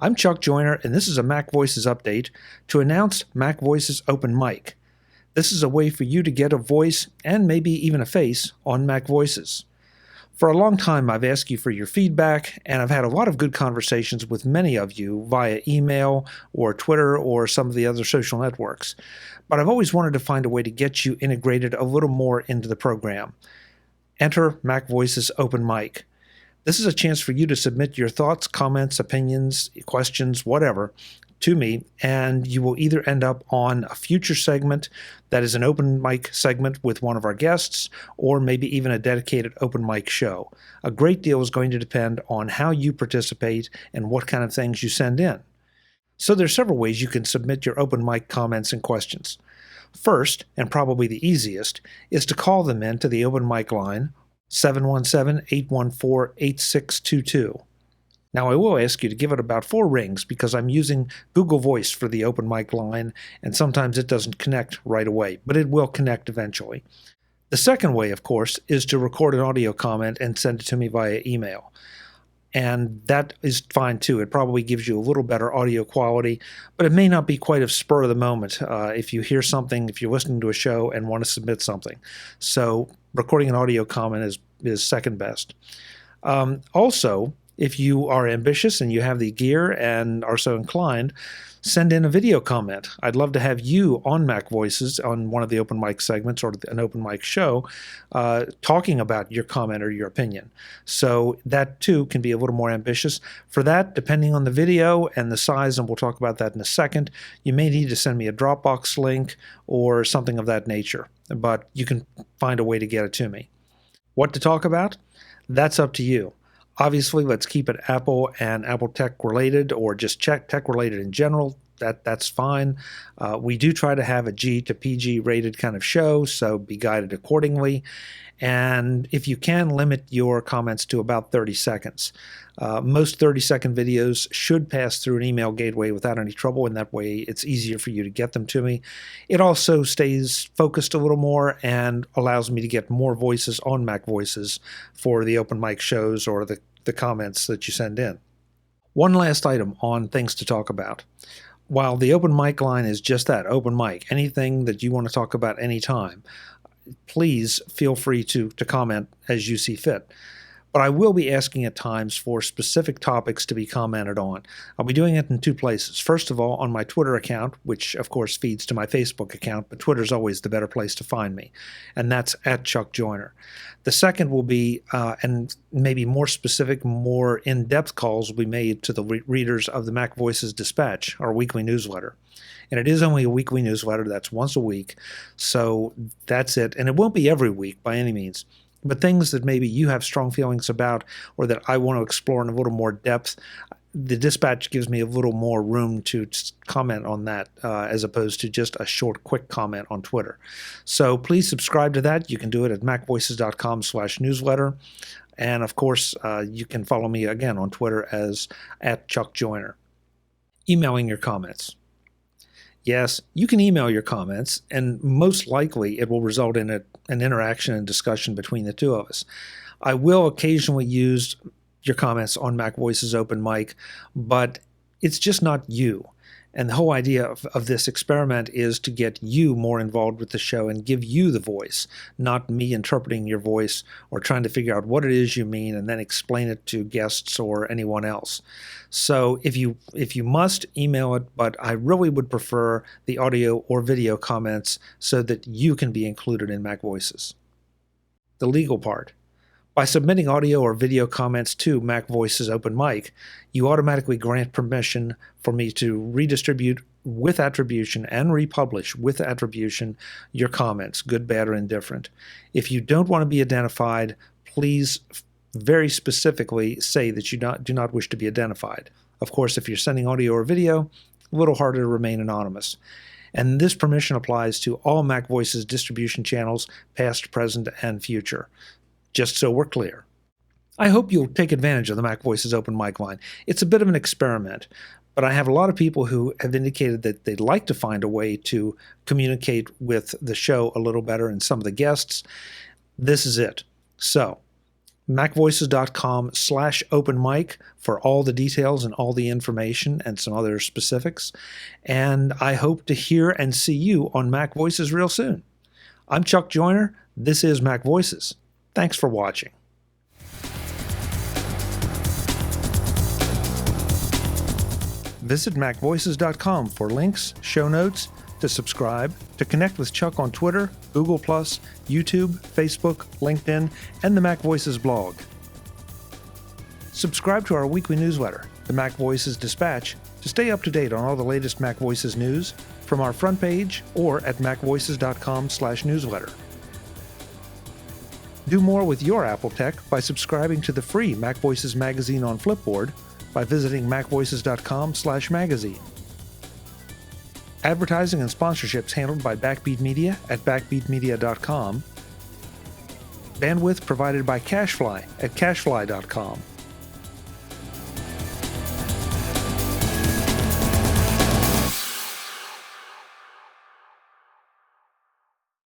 I'm Chuck Joyner, and this is a MacVoices update to announce MacVoices OpenMic. This is a way for you to get a voice and maybe even a face on MacVoices. For a long time, I've asked you for your feedback, and I've had a lot of good conversations with many of you via email or Twitter or some of the other social networks. But I've always wanted to find a way to get you integrated a little more into the program. Enter MacVoices OpenMic. This is a chance for you to submit your thoughts, comments, opinions, questions, whatever, to me, and you will either end up on a future segment that is an open mic segment with one of our guests, or maybe even a dedicated open mic show. A great deal is going to depend on how you participate and what kind of things you send in. So there's several ways you can submit your open mic comments and questions. First, and probably the easiest, is to call them in to the open mic line, 717-814-8622. Now, I will ask you to give it about 4 rings because I'm using Google Voice for the open mic line, and sometimes it doesn't connect right away, but it will connect eventually. The second way, of course, is to record an audio comment and send it to me via email. And that is fine too. It probably gives you a little better audio quality, but it may not be quite of spur of the moment if you hear something, if you're listening to a show and want to submit something. So recording an audio comment is second best. Also, if you are ambitious and you have the gear and are so inclined, send in a video comment. I'd love to have you on MacVoices on one of the open mic segments or an open mic show talking about your comment or your opinion. So that too can be a little more ambitious. For that, depending on the video and the size, and we'll talk about that in a second, you may need to send me a Dropbox link or something of that nature, but you can find a way to get it to me. What to talk about? That's up to you. Obviously, let's keep it Apple and Apple Tech related, or just tech related in general. That's fine. We do try to have a G to PG rated kind of show, so be guided accordingly. And if you can, limit your comments to about 30 seconds. Most 30-second videos should pass through an email gateway without any trouble, and that way it's easier for you to get them to me. It also stays focused a little more and allows me to get more voices on MacVoices for the open mic shows or the comments that you send in. One last item on things to talk about. While the open mic line is just that, open mic, anything that you want to talk about anytime, please feel free to comment as you see fit. But I will be asking at times for specific topics to be commented on. I'll be doing it in 2 places. First of all, on my Twitter account, which of course feeds to my Facebook account, but Twitter's always the better place to find me, and that's at Chuck Joyner. The second will be, and maybe more specific, more in-depth calls will be made to the readers of the MacVoices Dispatch, our weekly newsletter. And it is only a weekly newsletter. That's once a week, so that's it. And it won't be every week by any means. But things that maybe you have strong feelings about or that I want to explore in a little more depth, the Dispatch gives me a little more room to comment on that as opposed to just a short, quick comment on Twitter. So please subscribe to that. You can do it at macvoices.com/newsletter. And of course, you can follow me again on Twitter as @ChuckJoyner. Emailing your comments. Yes, you can email your comments, and most likely it will result in an interaction and discussion between the two of us. I will occasionally use your comments on MacVoices OpenMic, but it's just not you. And the whole idea of this experiment is to get you more involved with the show and give you the voice, not me interpreting your voice or trying to figure out what it is you mean and then explain it to guests or anyone else. So if you must, email it, but I really would prefer the audio or video comments so that you can be included in MacVoices. The legal part. By submitting audio or video comments to MacVoices OpenMic, you automatically grant permission for me to redistribute with attribution and republish with attribution your comments, good, bad, or indifferent. If you don't want to be identified, please very specifically say that you do not wish to be identified. Of course, if you're sending audio or video, a little harder to remain anonymous. And this permission applies to all MacVoices distribution channels, past, present, and future. Just so we're clear. I hope you'll take advantage of the MacVoices OpenMic line. It's a bit of an experiment, but I have a lot of people who have indicated that they'd like to find a way to communicate with the show a little better and some of the guests. This is it. So MacVoices.com/OpenMic for all the details and all the information and some other specifics. And I hope to hear and see you on Mac Voices real soon. I'm Chuck Joyner. This is Mac Voices. Thanks for watching. Visit MacVoices.com for links, show notes, to subscribe, to connect with Chuck on Twitter, Google+, YouTube, Facebook, LinkedIn, and the Mac Voices blog. Subscribe to our weekly newsletter, the Mac Voices Dispatch, to stay up to date on all the latest Mac Voices news from our front page or at MacVoices.com/newsletter. Do more with your Apple tech by subscribing to the free Mac Voices magazine on Flipboard by visiting MacVoices.com/magazine. Advertising and sponsorships handled by Backbeat Media at backbeatmedia.com. Bandwidth provided by CacheFly at CacheFly.com.